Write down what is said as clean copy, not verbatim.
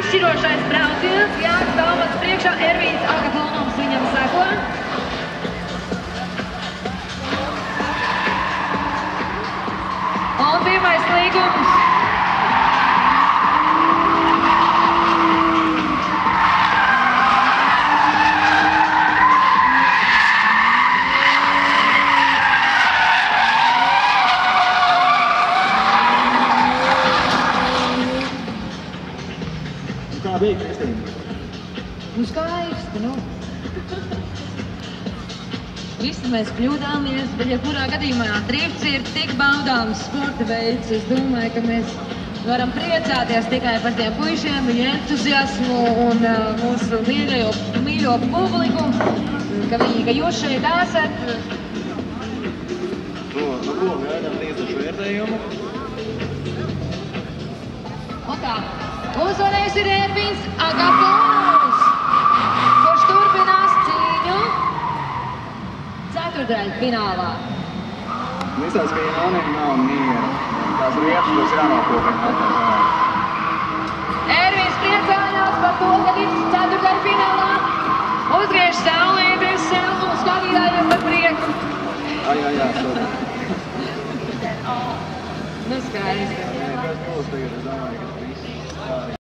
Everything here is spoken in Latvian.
izšķirošais brauciens. Jānis Talmats priekšā, Ervīns Agafonovs viņam seko. Un pirmais līgums. Kā bija, Kristīna? Skaisti, Visi mēs kļūdāmies, bet jebkurā gadījumā drifts ir tik baudāms sporta veids. Es domāju, ka mēs varam priecāties tikai par tiem puišiem, viņu entuziasmu un mūsu mīļo publiku, ka jūs šeit esat. Ko gaidām tiesnešu vērtējumu? Un tā, uzvarējis ir Ervīns Agafonovs, kurš turpinās cīņu ceturtdaļfinālā. Izstāsts, ka Jānim nav miera. Tās lietas, kuras jānokopina. Ervīns priecājās par to, ka ir ceturtdaļfinālā. Uzgriež saulēties sev un skatītājiem par prieku. Jā, sorry. Nu skaisti. Kas būs tagad, es domāju, ka viss.